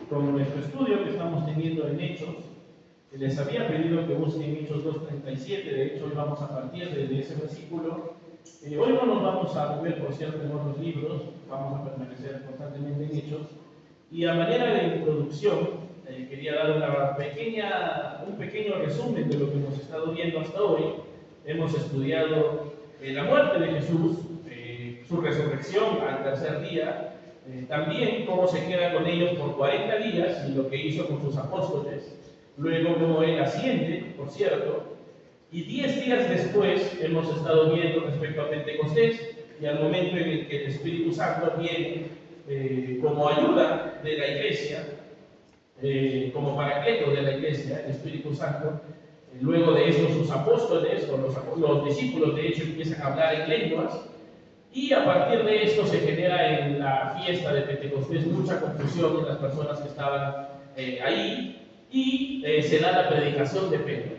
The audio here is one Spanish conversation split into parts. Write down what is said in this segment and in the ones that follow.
con nuestro estudio que estamos teniendo en Hechos. Les había pedido que busquen Hechos 2:37, de hecho hoy vamos a partir de ese versículo. Hoy no nos vamos a mover, por cierto, en otros libros, vamos a permanecer constantemente en Hechos. Y a manera de introducción, quería dar un pequeño resumen de lo que hemos estado viendo hasta hoy. Hemos estudiado la muerte de Jesús, su resurrección al tercer día, también cómo se queda con ellos por 40 días y lo que hizo con sus apóstoles, luego cómo él asciende, por cierto, y 10 días después hemos estado viendo respecto a Pentecostés y al momento en el que el Espíritu Santo viene como ayuda de la iglesia, como paracleto de la iglesia, el Espíritu Santo. Luego de esto sus apóstoles o los discípulos de hecho empiezan a hablar en lenguas. Y a partir de esto se genera en la fiesta de Pentecostés mucha confusión en las personas que estaban ahí y se da la predicación de Pedro.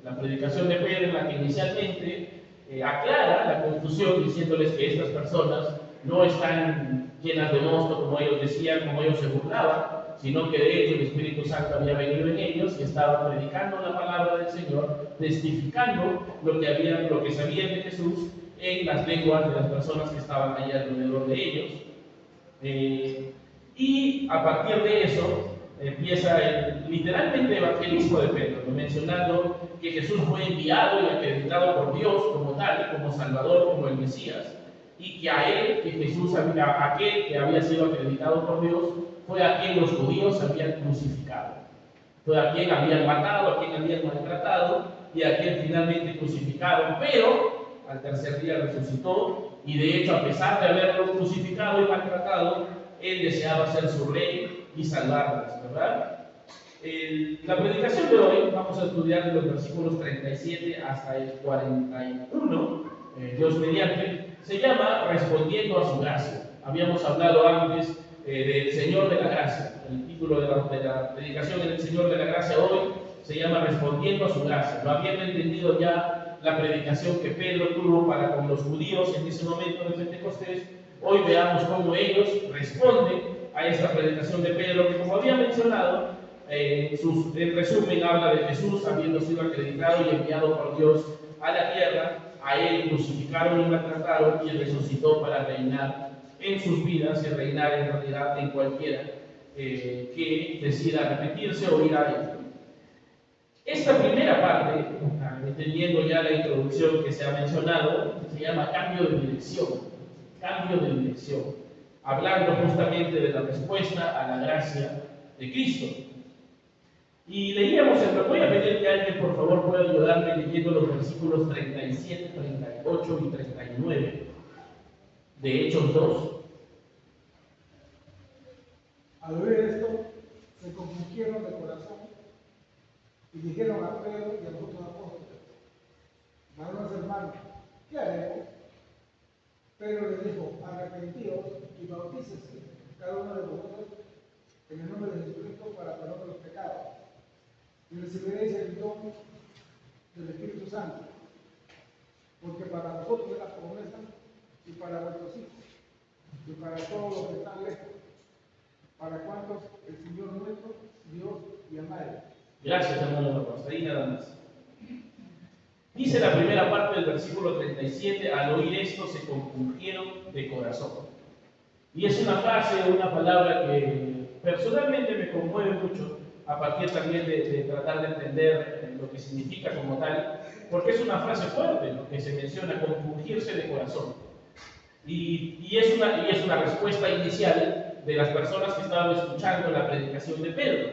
La predicación de Pedro en la que inicialmente aclara la confusión diciéndoles que estas personas no están llenas de mosto como ellos decían, como ellos se burlaban, sino que de hecho el Espíritu Santo había venido en ellos y estaba predicando la palabra del Señor, testificando lo que sabían de Jesús en las lenguas de las personas que estaban allí alrededor de ellos. Y a partir de eso empieza literalmente el evangelismo de Pedro, mencionando que Jesús fue enviado y acreditado por Dios como tal, como Salvador, como el Mesías, y que a él, que Jesús, aquel que había sido acreditado por Dios, fue a quien los judíos habían crucificado, fue a quien habían matado, a quien habían maltratado y a quien finalmente crucificaron, pero al tercer día resucitó y de hecho a pesar de haberlo crucificado y maltratado, él deseaba ser su rey y salvarlas, ¿verdad? La predicación de hoy vamos a estudiar de los versículos 37 hasta el 41, Dios mediante, se llama Respondiendo a su gracia. Habíamos hablado antes del Señor de la Gracia. El título de la predicación del Señor de la Gracia hoy se llama Respondiendo a su gracia. Lo habiendo entendido ya la predicación que Pedro tuvo para con los judíos en ese momento de Pentecostés, hoy veamos cómo ellos responden a esta predicación de Pedro, que como había mencionado, en resumen habla de Jesús habiendo sido acreditado y enviado por Dios a la tierra. A él crucificaron y maltrataron y resucitó para reinar en sus vidas y reinar en realidad en cualquiera que decida arrepentirse o ir a él. Esta primera parte, entendiendo ya la introducción que se ha mencionado, se llama cambio de dirección. Cambio de dirección. Hablando justamente de la respuesta a la gracia de Cristo. Y leíamos, voy a pedir que alguien por favor pueda ayudarme leyendo los versículos 37, 38 y 39 de Hechos 2. Al oír esto, se compungieron de corazón y dijeron a Pedro y a los otros apóstoles: varones hermanos, ¿qué haremos? Pedro les dijo: arrepentíos y bautícese cada uno de vosotros en el nombre de Jesucristo para perdón de los pecados, y recibiréis el don del Espíritu Santo, porque para vosotros es la promesa y para vuestros hijos y para todos los que están lejos, para cuantos el Señor nuestro Dios llama. Gracias, hermano López. Ahí nada más. Dice la primera parte del versículo 37: al oír esto se compungieron de corazón. Y es una frase, una palabra que personalmente me conmueve mucho, a partir también de tratar de entender lo que significa como tal, porque es una frase fuerte, lo que se menciona, compungirse de corazón. Y es una respuesta inicial de las personas que estaban escuchando la predicación de Pedro.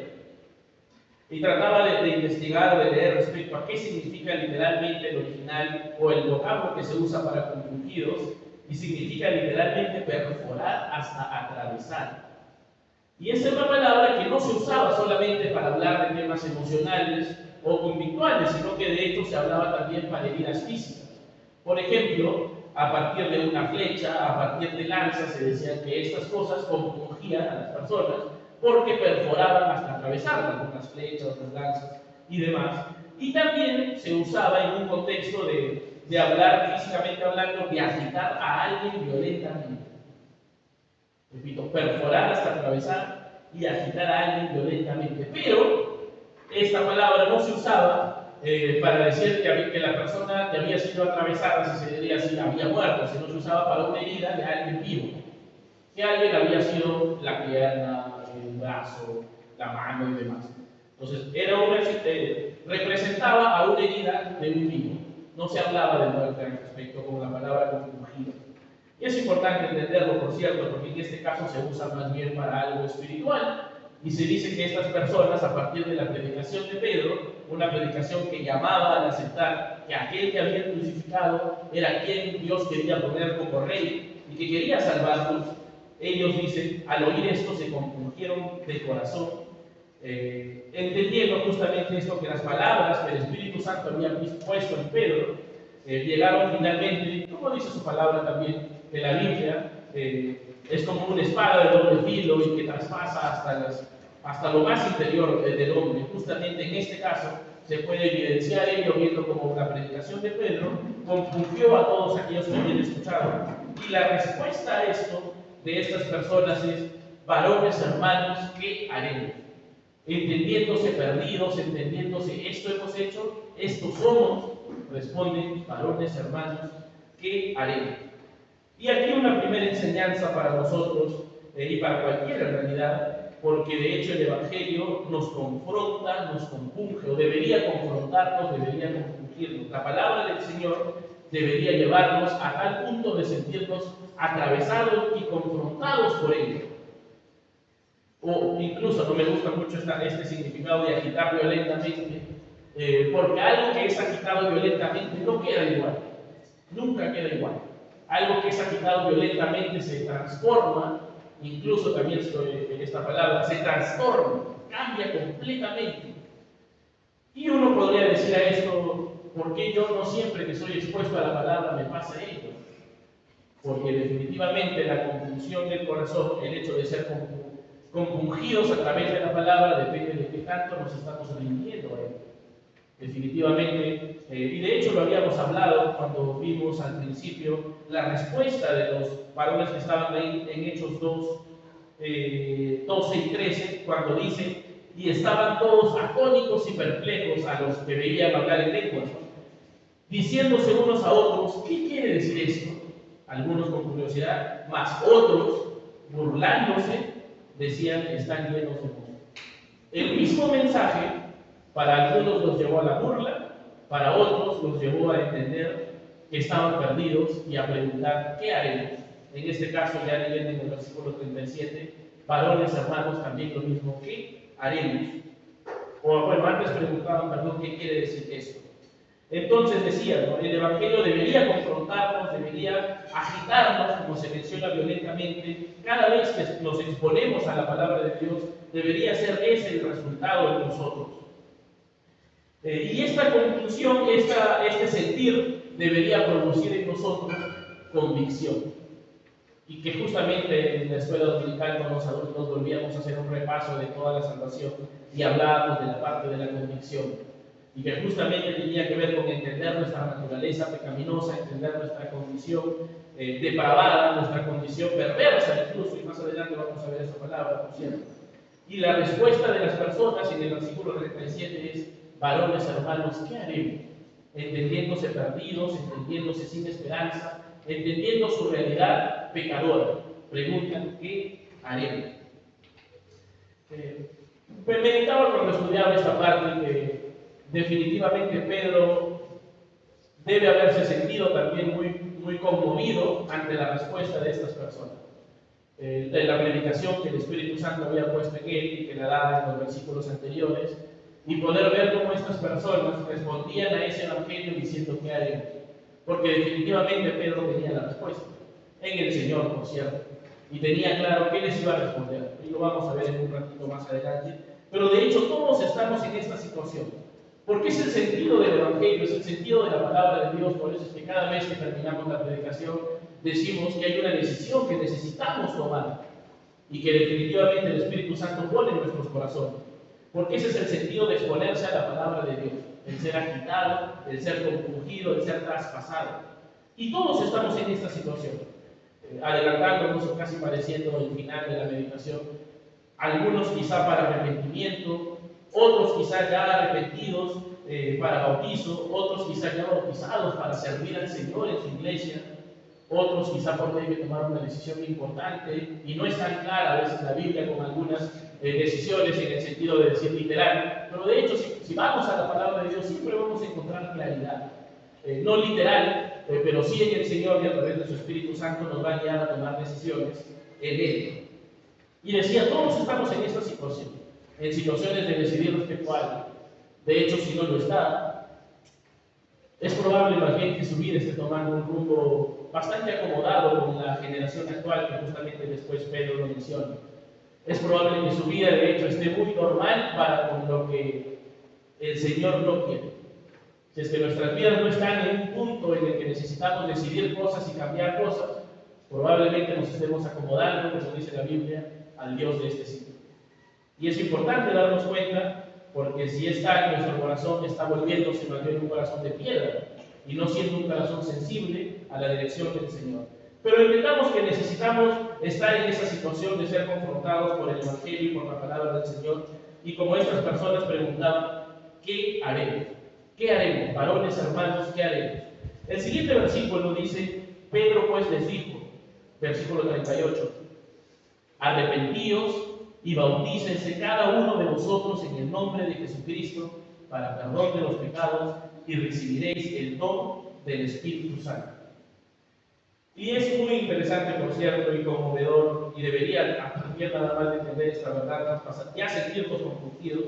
Y trataba de investigar, de leer respecto a qué significa literalmente el original o el vocablo que se usa para compungidos, y significa literalmente perforar hasta atravesar. Y esa es una palabra que no se usaba solamente para hablar de temas emocionales o convictuales, sino que de hecho se hablaba también para heridas físicas. Por ejemplo, a partir de una flecha, a partir de lanzas, se decía que estas cosas compungían a las personas porque perforaban hasta atravesarlas, con las flechas, las lanzas y demás. Y también se usaba en un contexto de hablar, físicamente hablando, de agitar a alguien violentamente. Repito, perforar hasta atravesar y agitar a alguien violentamente. Pero esta palabra no se usaba para decir que la persona que había sido atravesada, si se diría así, había muerto, sino se usaba para una herida de alguien vivo. Que alguien había sido la pierna, el brazo, la mano y demás. Entonces, representaba a una herida de un vivo. No se hablaba de muerte al respecto con la palabra compungida. Y es importante entenderlo, por cierto, porque en este caso se usa más bien para algo espiritual. Y se dice que estas personas, a partir de la predicación de Pedro, una predicación que llamaba a aceptar que aquel que había crucificado era quien Dios quería poner como rey y que quería salvarlos, ellos dicen, al oír esto se compungieron de corazón, entendiendo justamente esto, que las palabras que el Espíritu Santo había puesto en Pedro llegaron finalmente, como dice su palabra también, que la Biblia es como una espada de doble filo y que traspasa hasta lo más interior del hombre. Justamente en este caso se puede evidenciar ello viendo como la predicación de Pedro compungió a todos aquellos que habían escuchado. Y la respuesta a esto de estas personas es: varones hermanos, ¿qué haremos? Entendiéndose perdidos, entendiéndose esto hemos hecho, esto somos, responden: varones hermanos, ¿qué haremos? Y aquí una primera enseñanza para nosotros y para cualquiera en realidad, porque de hecho el Evangelio nos confronta, nos compunge, o debería confrontarnos, debería compungirnos. La palabra del Señor debería llevarnos a tal punto de sentirnos atravesados y confrontados por ello. O incluso, no me gusta mucho este significado de agitar violentamente, porque algo que es agitado violentamente no queda igual, nunca queda igual. Algo que es agitado violentamente se transforma, incluso también esta palabra, se transforma, cambia completamente. Y uno podría decir a esto: ¿por qué yo no siempre que soy expuesto a la palabra me pasa ello? Porque definitivamente la compunción del corazón, el hecho de ser compungidos a través de la palabra, depende de qué tanto nos estamos rindiendo a él. Definitivamente, y de hecho lo habíamos hablado cuando vimos al principio la respuesta de los varones que estaban ahí en Hechos 2, 12 y 13, cuando dice: y estaban todos atónitos y perplejos a los que veían hablar en lenguas, diciéndose unos a otros: ¿qué quiere decir esto? Algunos con curiosidad, mas otros, burlándose, decían: están llenos de moho. El mismo mensaje para algunos los llevó a la burla, para otros los llevó a entender que estaban perdidos y a preguntar: ¿qué haremos? En este caso, ya leyendo en el versículo 37, varones hermanos, también lo mismo: ¿qué haremos? O bueno, antes preguntaban, perdón, ¿qué quiere decir esto? Entonces decían, ¿no? El Evangelio debería confrontarnos, debería agitarnos, como se menciona violentamente. Cada vez que nos exponemos a la palabra de Dios, debería ser ese el resultado en nosotros. Y esta conclusión, este sentir, debería producir en nosotros convicción. Y que justamente en la escuela dominical con los adultos volvíamos a hacer un repaso de toda la salvación y hablábamos de la parte de la convicción. Y que justamente tenía que ver con entender nuestra naturaleza pecaminosa, entender nuestra condición depravada, nuestra condición perversa incluso, y más adelante vamos a ver esa palabra, por cierto. Y la respuesta de las personas en el versículo 37 es: varones hermanos, ¿qué haremos? Entendiéndose perdidos, entendiéndose sin esperanza, entendiendo su realidad pecadora, preguntan: ¿qué haremos? Me meditaba cuando estudiaba esta parte que definitivamente Pedro debe haberse sentido también muy conmovido ante la respuesta de estas personas. De la predicación que el Espíritu Santo había puesto en él y que la daba en los versículos anteriores, y poder ver cómo estas personas respondían a ese evangelio diciendo: ¿qué haremos? Porque definitivamente Pedro tenía la respuesta, en el Señor, por cierto, y tenía claro qué les iba a responder. Y lo vamos a ver en un ratito más adelante. Pero de hecho todos estamos en esta situación, porque es el sentido del evangelio, es el sentido de la palabra de Dios. Por eso es que cada vez que terminamos la predicación decimos que hay una decisión que necesitamos tomar y que definitivamente el Espíritu Santo pone en nuestros corazones, porque ese es el sentido de exponerse a la palabra de Dios, el ser agitado, el ser compungido, el ser traspasado. Y todos estamos en esta situación. Adelantándonos o casi pareciendo el final de la meditación, algunos quizá para arrepentimiento, otros quizá ya arrepentidos para bautizo, otros quizá ya bautizados para servir al Señor en su iglesia, otros quizá porque deben tomar una decisión importante y no es tan clara a veces la Biblia con algunas decisiones en el sentido de decir literal, pero de hecho si vamos a la palabra de Dios siempre vamos a encontrar claridad, no literal, pero sí en el Señor y a través de su Espíritu Santo nos va a guiar a tomar decisiones en Él. Y decía, todos estamos en esta situación, en situaciones de decidir respecto a algo. De hecho, si no lo está, es probable más bien que su vida esté tomando un rumbo bastante acomodado con la generación actual que justamente después Pedro lo menciona. Es probable que su vida de hecho esté muy normal para con lo que el Señor no quiere. Si es que nuestras vidas no están en un punto en el que necesitamos decidir cosas y cambiar cosas, probablemente nos estemos acomodando, como dice la Biblia, al Dios de este siglo. Y es importante darnos cuenta porque si está en nuestro corazón, está volviéndose más bien un corazón de piedra y no siendo un corazón sensible a la dirección del Señor. Pero entendamos que necesitamos estar en esa situación de ser confrontados por el Evangelio y por la palabra del Señor. Y como estas personas preguntaban, ¿qué haremos? ¿Qué haremos? Varones, hermanos, ¿qué haremos? El siguiente versículo dice, Pedro pues les dijo, versículo 38, arrepentíos y bautícense cada uno de vosotros en el nombre de Jesucristo para perdón de los pecados y recibiréis el don del Espíritu Santo. Y es muy interesante, por cierto, y conmovedor, y debería, a partir nada más de entender esta verdad, ya sentirnos confundidos,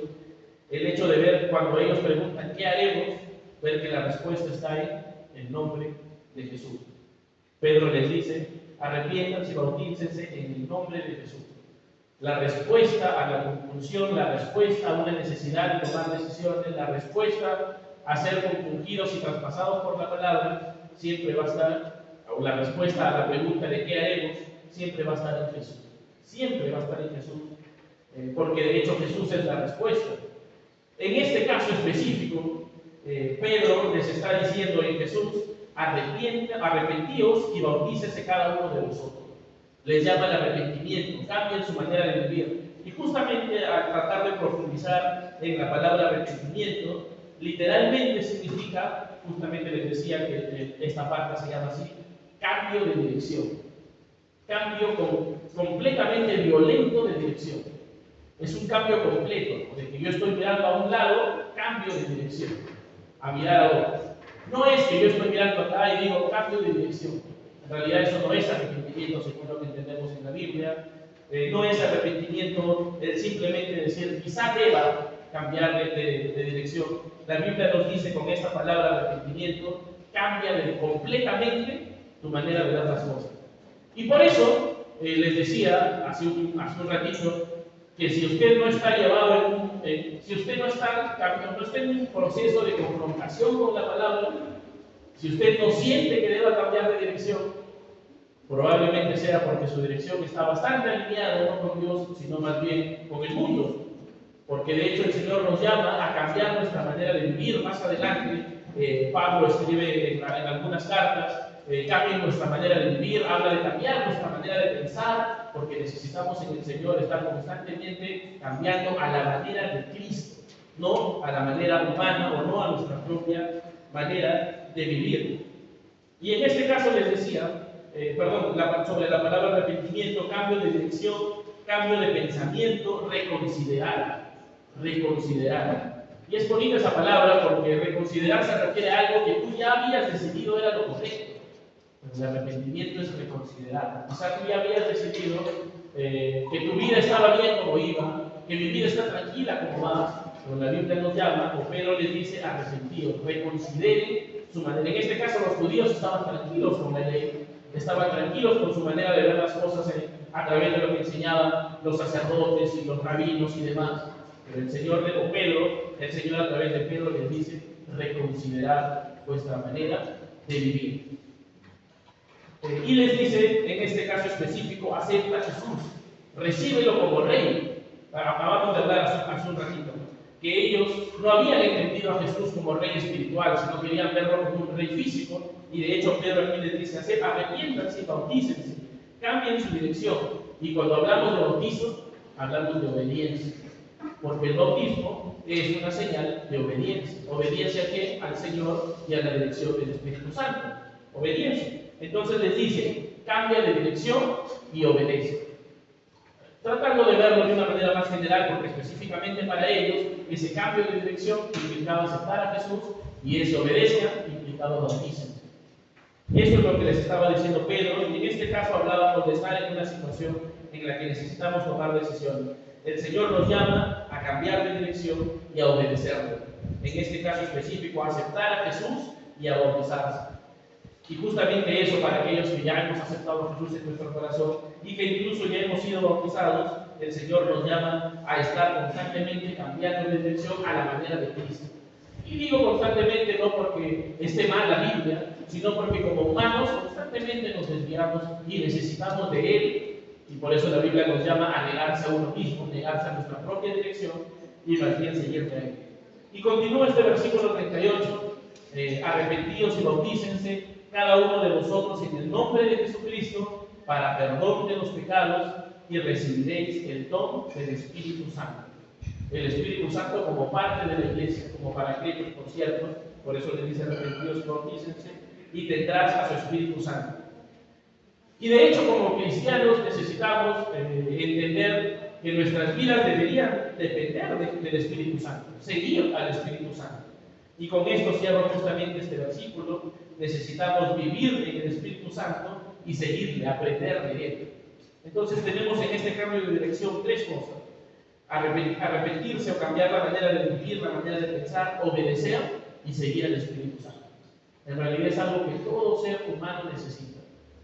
el hecho de ver cuando ellos preguntan ¿qué haremos? Ver que la respuesta está en el nombre de Jesús. Pedro les dice, arrepiéntanse y bautícense en el nombre de Jesús. La respuesta a la compulsión, la respuesta a una necesidad de tomar decisiones, la respuesta a ser compungidos y traspasados por la palabra, siempre va a estar, o la respuesta a la pregunta de qué haremos, siempre va a estar en Jesús. Siempre va a estar en Jesús, porque de hecho Jesús es la respuesta. En este caso específico, Pedro les está diciendo en Jesús, arrepentíos y bautícese cada uno de vosotros. Les llama el arrepentimiento, cambien su manera de vivir. Y justamente al tratar de profundizar en la palabra arrepentimiento, literalmente significa, justamente les decía que esta parte se llama así, cambio de dirección. Cambio completamente violento de dirección. Es un cambio completo, de que yo estoy mirando a un lado, cambio de dirección, a mirar a otro. No es que yo estoy mirando acá y digo cambio de dirección. En realidad eso no es arrepentimiento según lo que entendemos en la Biblia. No es arrepentimiento el simplemente decir quizá deba cambiar de dirección. La Biblia nos dice con esta palabra arrepentimiento, cambia completamente tu manera de ver las cosas. Y por eso les decía hace un ratito que si usted no está llevado si usted no está en un proceso de confrontación con la palabra, si usted no siente que deba cambiar de dirección, probablemente sea porque su dirección está bastante alineada no con Dios, sino más bien con el mundo. Porque de hecho el Señor nos llama a cambiar nuestra manera de vivir. Más adelante, Pablo escribe en algunas cartas, cambien nuestra manera de vivir, habla de cambiar nuestra manera de pensar, porque necesitamos en el Señor estar constantemente cambiando a la manera de Cristo, no a la manera humana o no a nuestra propia manera de vivir. Y en este caso les decía, sobre la palabra arrepentimiento, cambio de dirección, cambio de pensamiento, reconsiderar. Y es bonita esa palabra porque reconsiderar se refiere a algo que tú ya habías decidido era lo correcto. Pero el arrepentimiento es reconsiderar. Quizás tú ya habías decidido que tu vida estaba bien como iba, que mi vida está tranquila como va, pero la Biblia nos llama, o Pedro les dice, arrepentidos, reconsideren su manera. En este caso los judíos estaban tranquilos con la ley, estaban tranquilos con su manera de ver las cosas a través de lo que enseñaban los sacerdotes y los rabinos y demás. Pero el Señor el Señor a través de Pedro les dice, reconsiderar vuestra manera de vivir. Y les dice, en este caso específico, acepta a Jesús, recíbelo como rey. Acabamos de hablar hace un ratito, que ellos no habían entendido a Jesús como rey espiritual, sino querían verlo como un rey físico, y de hecho Pedro aquí les dice, arrepiéntanse y bautícense, cambien su dirección. Y cuando hablamos de bautizo, hablamos de obediencia, porque el bautismo es una señal de obediencia. ¿Obediencia a qué? Al Señor y a la dirección del Espíritu Santo. Obediencia. Entonces les dice, cambia de dirección y obedece. Tratando de verlo de una manera más general, porque específicamente para ellos, ese cambio de dirección implicaba aceptar a Jesús y ese obedezca implicaba bautícense. Eso es lo que les estaba diciendo Pedro, y en este caso hablábamos de estar en una situación en la que necesitamos tomar decisiones. El Señor nos llama a cambiar de dirección y a obedecerlo. En este caso específico, a aceptar a Jesús y a bautizarse. Y justamente eso, para aquellos que ya hemos aceptado a Jesús en nuestro corazón y que incluso ya hemos sido bautizados, el Señor nos llama a estar constantemente cambiando de dirección a la manera de Cristo. Y digo constantemente no porque esté mal la Biblia, sino porque como humanos constantemente nos desviamos y necesitamos de Él. Y por eso la Biblia nos llama a negarse a uno mismo, negarse a nuestra propia dirección y más bien seguirle a Él. Y continúa este versículo 38, arrepentidos y bautícense cada uno de vosotros en el nombre de Jesucristo para perdón de los pecados y recibiréis el don del Espíritu Santo. El Espíritu Santo como parte de la iglesia, como para aquellos, por cierto, por eso le dice arrepentidos y bautícense, y tendrás a su Espíritu Santo. Y de hecho, como cristianos necesitamos entender que nuestras vidas deberían depender del Espíritu Santo, seguir al Espíritu Santo. Y con esto cierro justamente este versículo. Necesitamos vivir en el Espíritu Santo y seguirle, aprender de Él. Entonces tenemos en este cambio de dirección tres cosas: arrepentirse o cambiar la manera de vivir, la manera de pensar, obedecer y seguir al Espíritu Santo. En realidad es algo que todo ser humano necesita.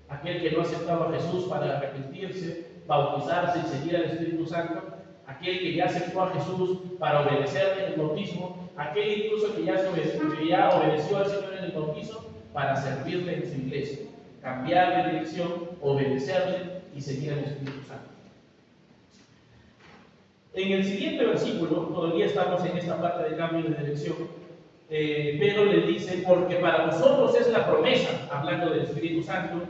Aquel que no aceptaba a Jesús para arrepentirse, bautizarse y seguir al Espíritu Santo, aquel que ya aceptó a Jesús para obedecerle en el bautismo, aquel incluso que ya obedeció al Señor en el bautismo para servirle en su iglesia, cambiar de dirección, obedecerle y seguir al Espíritu Santo. En el siguiente versículo, todavía estamos en esta parte de cambio de dirección, Pedro le dice, porque para vosotros es la promesa, hablando del Espíritu Santo,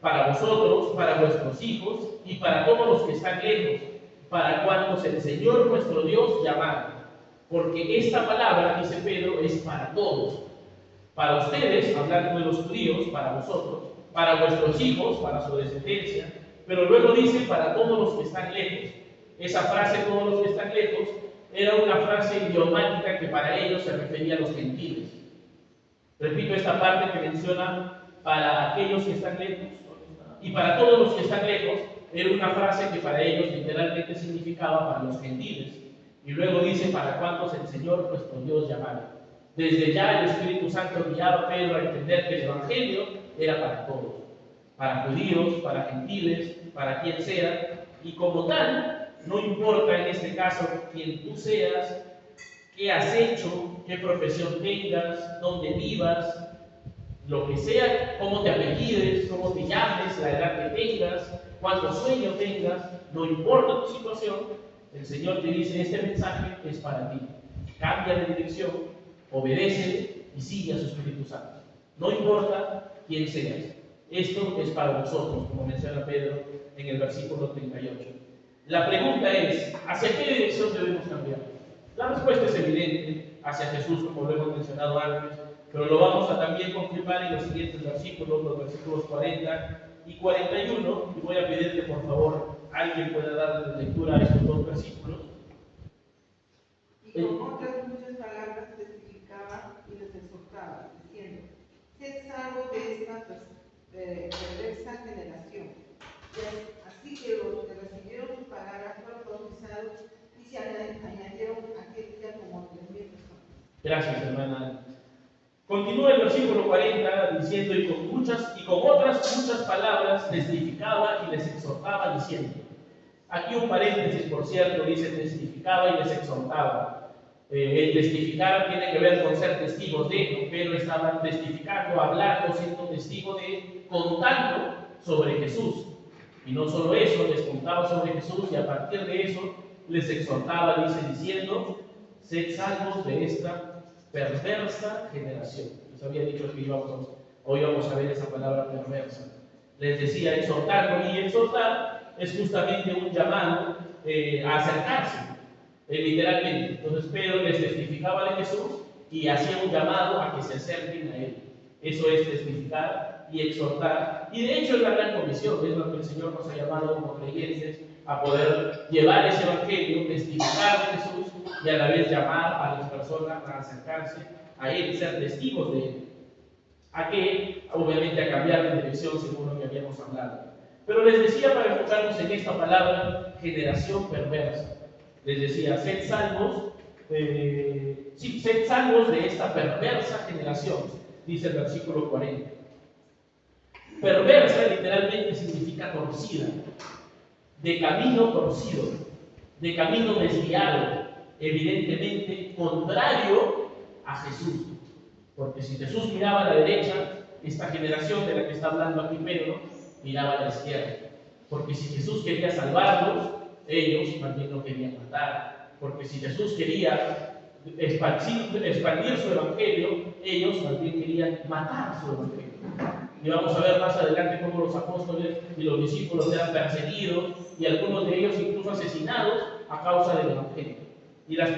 para vosotros, para vuestros hijos y para todos los que están lejos, para cuantos el Señor nuestro Dios llamara. Porque esta palabra, dice Pedro, es para todos. Para ustedes, hablando de los judíos, para vosotros, para vuestros hijos, para su descendencia, pero luego dice para todos los que están lejos. Esa frase, todos los que están lejos, era una frase idiomática que para ellos se refería a los gentiles. Repito esta parte que menciona para aquellos que están lejos, y para todos los que están lejos, era una frase que para ellos literalmente significaba para los gentiles. Y luego dice para cuantos el Señor nuestro Dios llamara. Desde ya el Espíritu Santo guiaba a Pedro a entender que el Evangelio era para todos, para judíos, para gentiles, para quien sea, y como tal, no importa en este caso quién tú seas, qué has hecho, qué profesión tengas, dónde vivas, lo que sea, cómo te apellides, cómo te llames, la edad que tengas, cuánto sueño tengas, no importa tu situación, el Señor te dice, este mensaje es para ti. Cambia de dirección, obedece y sigue a su Espíritu Santo. No importa quién seas. Esto es para vosotros, como menciona Pedro en el versículo 38. La pregunta es, ¿hacia qué dirección debemos cambiar? La respuesta es evidente, hacia Jesús, como lo hemos mencionado antes, pero lo vamos a también confirmar en los siguientes versículos, los versículos 40 y 41, y voy a pedir que por favor alguien pueda darle lectura a estos dos versículos. Y con otras muchas palabras testificaba y les exhortaba, diciendo, sed salvos de esta perversa generación. Así que los que recibieron sus palabras fueron bautizados y se añadieron aquel día como 3,000 personas. Gracias, hermana. Continúa el versículo 40 diciendo, y con otras muchas palabras testificaba y les exhortaba diciendo. Aquí un paréntesis, por cierto, dice testificaba y les exhortaba. El testificar tiene que ver con ser testigos de, pero estaban testificando, hablando, siendo testigo de, contando sobre Jesús. Y no solo eso, les contaba sobre Jesús y a partir de eso les exhortaba, dice, diciendo, sed salvos de esta perversa generación. Les había dicho que hoy vamos a ver esa palabra perversa. Les decía exhortando, y exhortar es justamente un llamado a acercarse, literalmente. Entonces Pedro les testificaba de Jesús y hacía un llamado a que se acerquen a él. Eso es testificar y exhortar. Y de hecho es la gran comisión, es lo que el Señor nos ha llamado como creyentes, a poder llevar ese evangelio, testificar de Jesús y a la vez llamar a las personas a acercarse a él, ser testigos de él. ¿A qué? Obviamente a cambiar de dirección según lo que habíamos hablado. Pero les decía, para enfocarnos en esta palabra, generación perversa. Les decía, sed salvos de esta perversa generación, dice el versículo 40. Perversa literalmente significa torcida, de camino torcido, de camino desviado, evidentemente contrario a Jesús. Porque si Jesús miraba a la derecha, esta generación de la que está hablando aquí Pedro miraba a la izquierda. Porque si Jesús quería salvarlos, ellos también lo querían matar. Porque si Jesús quería expandir su evangelio, ellos también querían matar su evangelio. Y vamos a ver más adelante cómo los apóstoles y los discípulos eran perseguidos y algunos de ellos incluso asesinados a causa del evangelio. Y las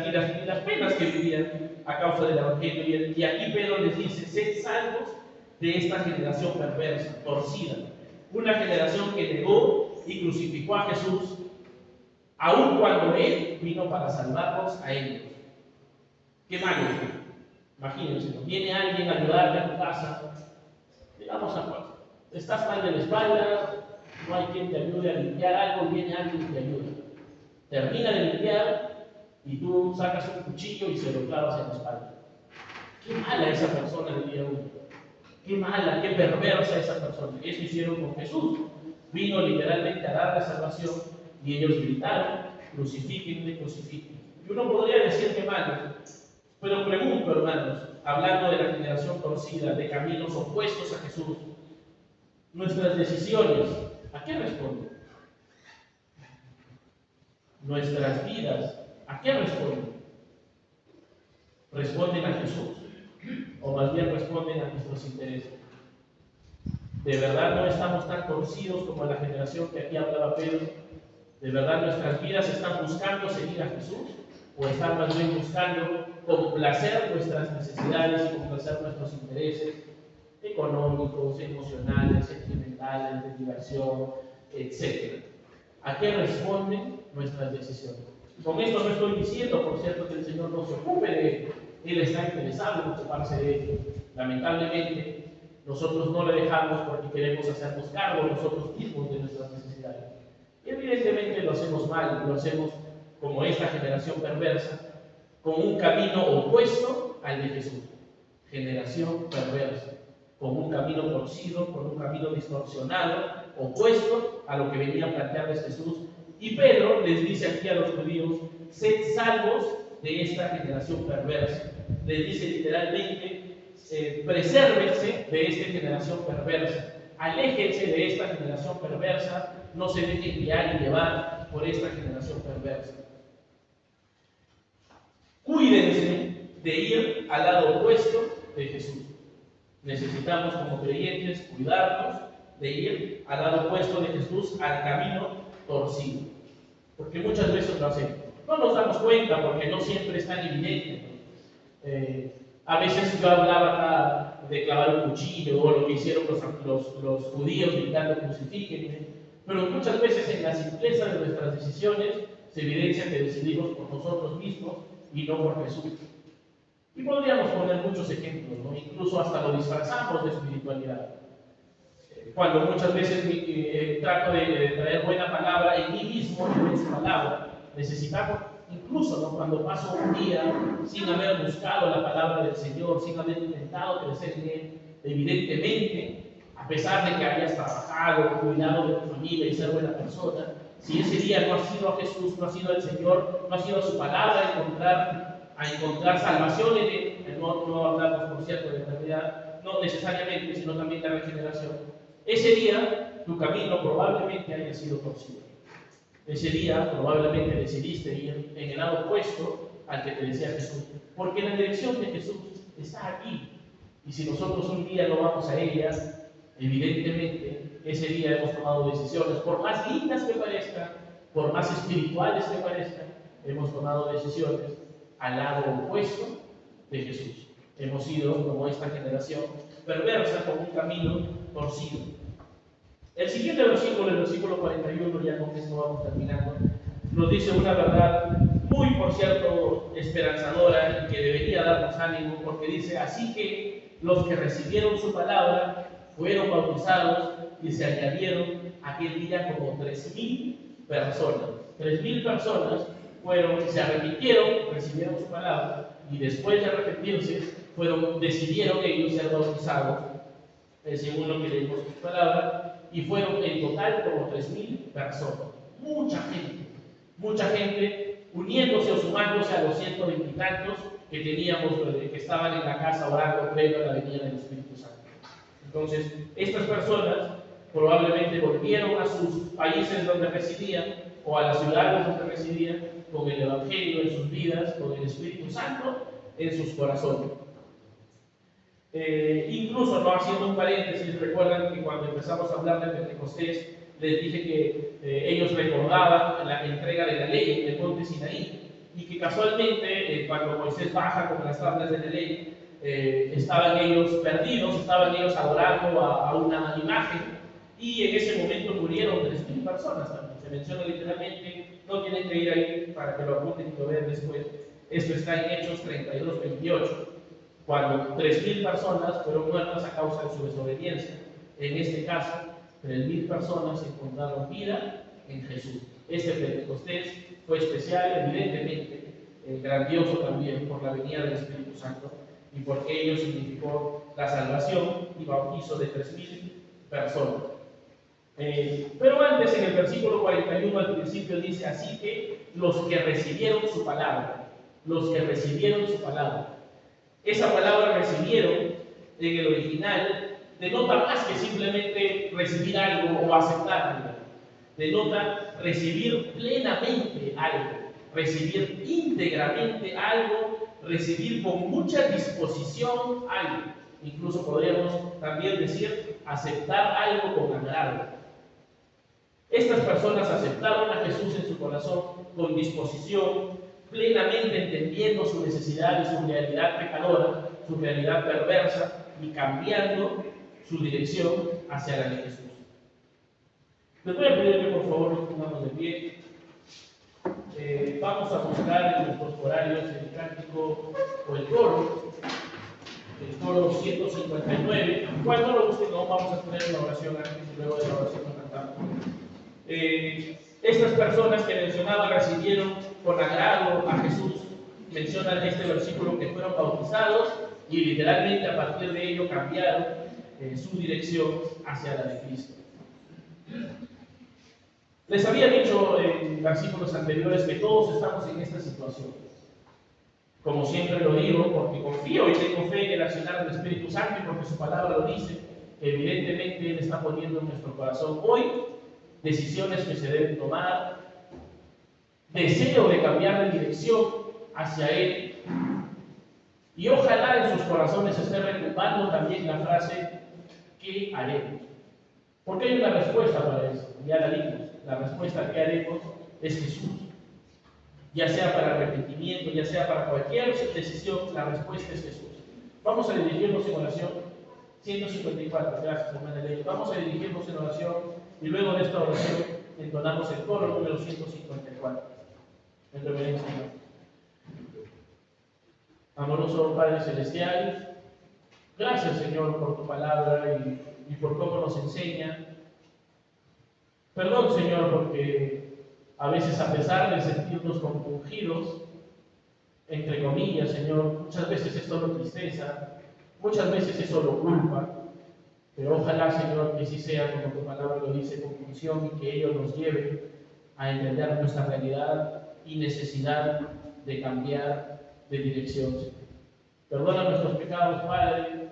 penas que vivían a causa del evangelio. Y aquí Pedro les dice, sed salvos de esta generación perversa, torcida. Una generación que negó y crucificó a Jesús, aun cuando Él vino para salvarlos a ellos. Qué malo. Imagínense, viene alguien a ayudarte a tu casa, digamos estás mal de la espalda, no hay quien te ayude a limpiar algo, viene alguien y te ayuda. Termina de limpiar y tú sacas un cuchillo y se lo clavas en la espalda. Qué mala esa persona del día 1. Qué mala, qué perversa esa persona. Eso hicieron con Jesús. Vino literalmente a dar la salvación y ellos gritaron, crucifíquenle, crucifíquenle. Y uno podría decir que malo, pero pregunto, hermanos, hablando de la generación torcida, de caminos opuestos a Jesús, nuestras decisiones, ¿a qué responden? Nuestras vidas, ¿a qué responden? ¿Responden a Jesús? ¿O más bien responden a nuestros intereses? ¿De verdad no estamos tan torcidos como la generación que aquí hablaba Pedro? ¿De verdad nuestras vidas están buscando seguir a Jesús? ¿O están más bien buscando complacer nuestras necesidades y complacer nuestros intereses económicos, emocionales, sentimentales, de diversión, etc.? ¿A qué responden nuestras decisiones? Con esto no estoy diciendo, por cierto, que el Señor no se ocupe de ello. Él está interesado en ocuparse de ello. Lamentablemente, nosotros no le dejamos porque queremos hacernos cargo nosotros mismos de nuestras necesidades. Y evidentemente lo hacemos mal, lo hacemos como esta generación perversa, con un camino opuesto al de Jesús. Generación perversa, con un camino torcido, con un camino distorsionado, opuesto a lo que venía a plantearles Jesús. Y Pedro les dice aquí a los judíos, sed salvos de esta generación perversa. Les dice literalmente, presérvense de esta generación perversa. Aléjense de esta generación perversa, no se dejen guiar y llevar por esta generación perversa. Cuídense de ir al lado opuesto de Jesús. Necesitamos como creyentes cuidarnos de ir al lado opuesto de Jesús, al camino torcido. Porque muchas veces lo hacemos. No nos damos cuenta porque no siempre es tan evidente. A veces yo hablaba acá de clavar un cuchillo o lo que hicieron los judíos gritando crucifíquenme, pero muchas veces en la simpleza de nuestras decisiones se evidencia que decidimos por nosotros mismos y no por Jesús. Y podríamos poner muchos ejemplos, ¿no? Incluso hasta lo disfrazamos de espiritualidad. Cuando muchas veces trato de traer buena palabra en mí mismo, en su palabra, necesitamos, incluso ¿no? Cuando paso un día sin haber buscado la palabra del Señor, sin haber intentado crecer en Él, evidentemente, a pesar de que hayas trabajado, cuidado de tu familia y ser buena persona, si ese día no ha sido a Jesús, no ha sido al Señor, no ha sido a su palabra, a encontrar salvación en Él, no hablamos, por cierto, de eternidad, no necesariamente, sino también de regeneración, ese día tu camino probablemente haya sido torcido. Ese día probablemente decidiste ir en el lado opuesto al que te decía Jesús, porque la dirección de Jesús está aquí. Y si nosotros un día no vamos a ella, evidentemente ese día hemos tomado decisiones, por más lindas que parezcan, por más espirituales que parezcan, hemos tomado decisiones al lado opuesto de Jesús. Hemos sido, como esta generación, perversa con un camino torcido. El siguiente versículo, el versículo 41, ya con esto vamos terminando, nos dice una verdad muy, por cierto, esperanzadora y que debería darnos ánimo, porque dice: así que los que recibieron su palabra fueron bautizados y se añadieron aquel día como 3,000 personas. 3,000 personas se arrepintieron, recibieron su palabra y después de arrepentirse decidieron ellos ser bautizados, según lo que leímos en su palabra, y fueron en total como 3,000 personas. Mucha gente uniéndose o sumándose a los 120 y tantos que teníamos, que estaban en la casa orando previo a la venida del Espíritu Santo. Entonces, estas personas probablemente volvieron a sus países donde residían o a las ciudades donde residían con el Evangelio en sus vidas, con el Espíritu Santo en sus corazones. Incluso, no haciendo un paréntesis, recuerdan que cuando empezamos a hablar de Pentecostés, les dije que ellos recordaban la entrega de la ley en el monte Sinaí, y que casualmente cuando Moisés baja con las tablas de la ley, estaban ellos perdidos, estaban ellos adorando a una imagen, y en ese momento murieron 3,000 personas también. Se menciona literalmente, no tienen que ir ahí para que lo apunten y lo vean después. Esto está en Hechos 32:28, cuando 3,000 personas fueron muertas a causa de su desobediencia. En este caso, 3,000 personas encontraron vida en Jesús. Este Pentecostés fue especial, evidentemente, grandioso también por la venida del Espíritu Santo y porque ello significó la salvación y bautizo de 3,000 personas. Pero antes, en el versículo 41 al principio dice: así que los que recibieron su palabra, esa palabra recibieron en el original denota más que simplemente recibir algo o aceptar algo. Denota recibir plenamente algo, recibir íntegramente algo, recibir con mucha disposición algo. Incluso podríamos también decir aceptar algo con agrado. Estas personas aceptaron a Jesús en su corazón con disposición, plenamente entendiendo su necesidad y su realidad pecadora, su realidad perversa, y cambiando su dirección hacia la de Jesús. Les voy a pedir que por favor nos pongamos de pie. Vamos a buscar en nuestros horarios el cántico o el coro 159. Cuando lo busquen, no vamos a tener una oración antes y luego de la oración nos cantamos. Estas personas que mencionaba recibieron con agrado a Jesús. Mencionan este versículo que fueron bautizados y literalmente a partir de ello cambiaron su dirección hacia la de Cristo. Les había dicho en versículos anteriores que todos estamos en esta situación. Como siempre lo digo, porque confío y tengo fe en el accionar del Espíritu Santo y porque su palabra lo dice. Evidentemente Él está poniendo en nuestro corazón hoy decisiones que se deben tomar, deseo de cambiar de dirección hacia Él. Y ojalá en sus corazones esté retumbando también la frase: ¿qué haremos? Porque hay una respuesta para eso, ya la dimos. La respuesta que haremos es Jesús. Ya sea para arrepentimiento, ya sea para cualquier decisión, la respuesta es Jesús. Vamos a dirigirnos en oración. 154, gracias hermana Ley. Vamos a dirigirnos en oración y luego de esta oración entonamos el coro número 154. En reverencia. Amoroso Padre Celestial, gracias Señor por tu palabra y por cómo nos enseña. Perdón Señor porque a veces, a pesar de sentirnos compungidos, entre comillas Señor, muchas veces es solo tristeza, muchas veces es solo culpa, pero ojalá Señor que sí sea como tu palabra lo dice, con función, y que ello nos lleve a entender nuestra realidad y necesidad de cambiar de dirección. Perdona nuestros pecados, Padre,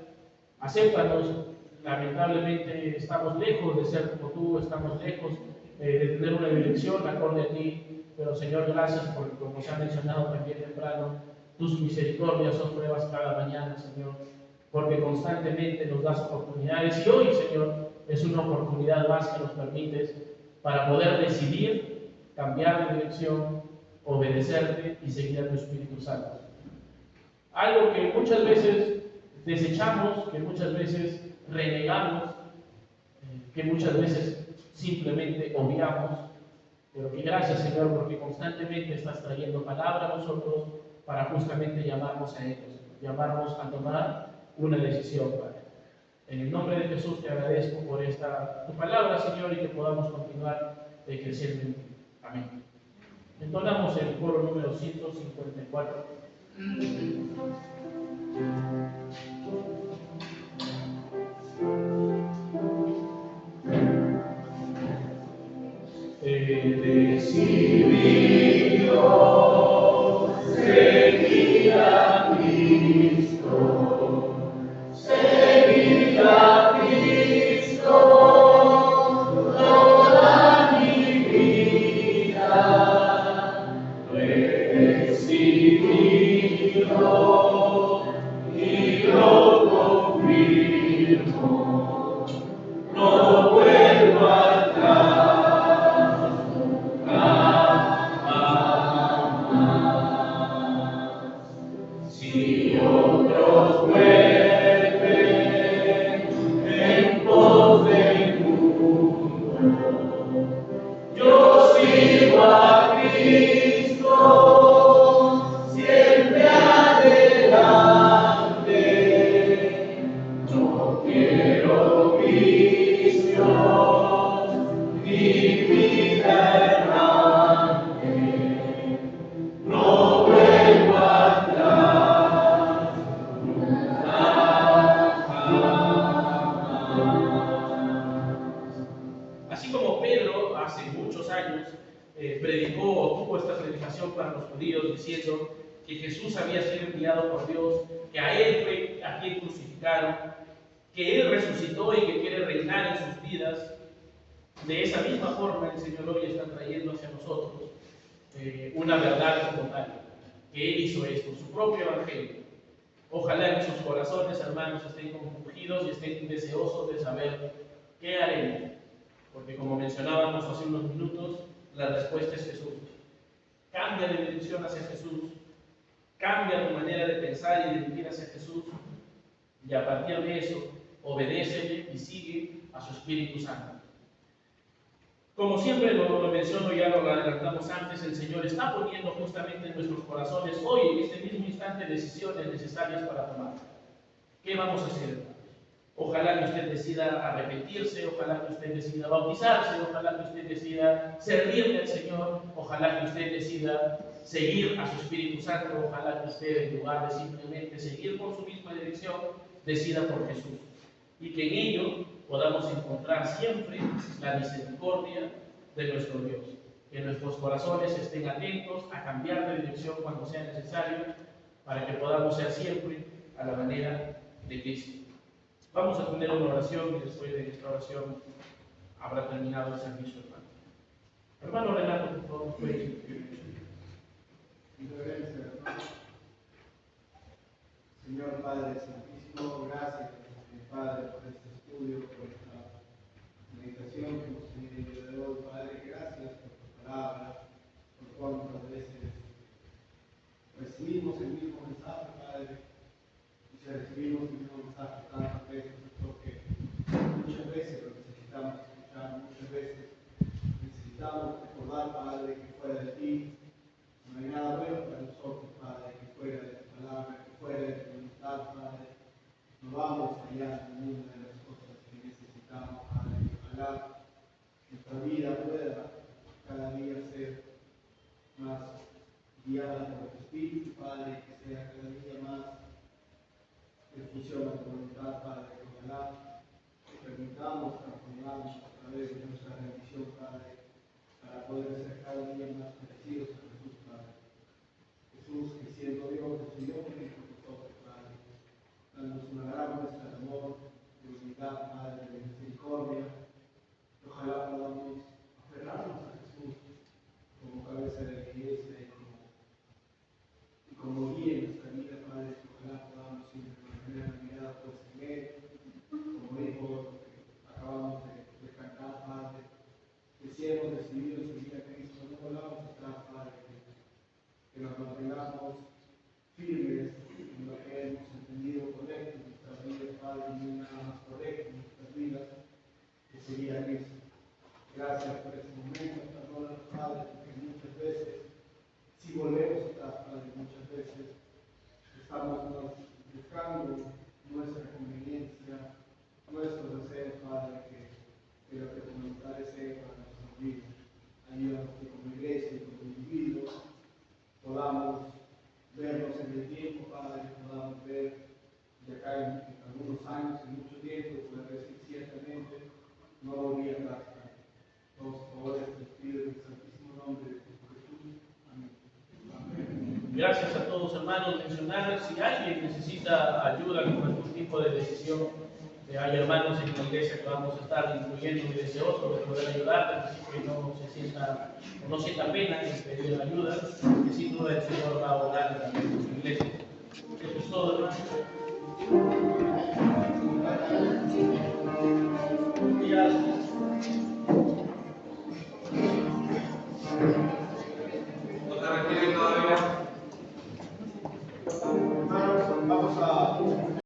acéptanos. Lamentablemente estamos lejos de ser como tú, estamos lejos de tener una dirección acorde a ti, pero Señor, gracias porque, como se ha mencionado también temprano, tus misericordias son pruebas cada mañana, Señor, porque constantemente nos das oportunidades, y hoy, Señor, es una oportunidad más que nos permites para poder decidir cambiar de dirección, obedecerte y seguir a tu Espíritu Santo. Algo que muchas veces desechamos, que muchas veces renegamos, que muchas veces simplemente obviamos, pero que gracias, Señor, porque constantemente estás trayendo palabra a nosotros para justamente llamarnos a ellos, llamarnos a tomar una decisión, Padre. En el nombre de Jesús te agradezco por tu palabra, Señor, y que podamos continuar creciendo en ti. Amén. Entonamos el coro número 154. He decidido seguir a Cristo, seguir a Cristo toda mi vida. Lo he decidido y lo confirmo, no vuelvo atrás. Si otros vuelven en pos del mundo, yo sigo a Cristo, siempre adelante. No quiero vicios, ni vida errante, no vuelvo atrás, nunca jamás. Así como Pedro hace muchos años predicó o tuvo esta predicación para los judíos diciendo que Jesús había sido enviado por Dios, que a Él fue a quien crucificaron, que Él resucitó y que quiere reinar en sus vidas. De esa misma forma el Señor hoy está trayendo hacia nosotros una verdad como tal, que Él hizo esto, su propio evangelio. Ojalá en sus corazones, hermanos, estén compungidos y estén deseosos de saber qué haremos, porque como mencionábamos hace unos minutos, la respuesta es Jesús. Cambia de dirección hacia Jesús, cambia tu manera de pensar y de vivir hacia Jesús, y a partir de eso, obedécele y sigue a su Espíritu Santo. Como siempre lo menciono, ya lo adelantamos antes, el Señor está poniendo justamente en nuestros corazones hoy, en este mismo instante, decisiones necesarias para tomar. ¿Qué vamos a hacer? Ojalá que usted decida arrepentirse, ojalá que usted decida bautizarse, ojalá que usted decida servirle al Señor, ojalá que usted decida seguir a su Espíritu Santo, ojalá que usted, en lugar de simplemente seguir por su misma dirección, decida por Jesús. Y que en ello podamos encontrar siempre la misericordia de nuestro Dios. Que nuestros corazones estén atentos a cambiar de dirección cuando sea necesario, para que podamos ser siempre a la manera de Cristo. Vamos a tener una oración y después de esta oración habrá terminado el servicio, hermano. Hermano Renato, por favor, puede. Señor Padre Santísimo, gracias, Padre, por este estudio, por esta meditación que hemos tenido el día de hoy. Padre, gracias por tu palabra, por cuántas veces recibimos el mismo mensaje, Padre, y si recibimos el mismo mensaje tantas veces, es porque muchas veces lo necesitamos escuchar, muchas veces necesitamos recordar, Padre, que fuera de ti no hay nada bueno para nosotros, Padre, que fuera de tu palabra, que fuera de tu voluntad, Padre. No vamos allá en ninguna de las cosas que necesitamos, Padre. Ojalá nuestra vida pueda cada día ser más guiada por tu Espíritu, Padre, que sea cada día más en función a tu voluntad, Padre. Ojalá que permitamos transformarnos a través de nuestra rendición, Padre, para poder ser cada día más parecidos a Jesús, Padre. Jesús, que siendo Dios, decidió venir con nosotros, Padre, dándonos una gran muestra de amor, de humildad, Padre, de misericordia. Ojalá podamos aferrarnos a Jesús como cabeza de la iglesia y como guía en nuestra vida, Padre. Ojalá podamos siempre mantener la mirada puesta en Él, como dijo lo que acabamos de cantar, Padre. Que si hemos decidido seguir a Cristo, no firmes en lo que hemos entendido correcto en nuestras vidas, Padre, y no hay nada más correcto en nuestras vidas que seguir a Cristo. Gracias por este momento, perdónanos, Padre, porque muchas veces, si volvemos atrás, Padre, muchas veces estamos buscando nuestra conveniencia, nuestros deseos, Padre, que lo que tu voluntad desea para nuestras vidas. Ayúdanos que como iglesia y como individuos podamos vernos en el tiempo, Padre, podamos ver de acá en algunos años, en mucho tiempo, poder decir ciertamente, no volví atrás, Padre. Todos los favores te pido en el santísimo nombre de Jesús. Amén. Gracias a todos, hermanos. Mencionarles, si alguien necesita ayuda con algún tipo de decisión, hay hermanos en la iglesia que vamos a estar incluyendo y deseosos de poder ayudarles, así que no sienta pena en pedir ayuda, que sin duda el Señor va a orar también en su iglesia. Eso es todo, hermanos.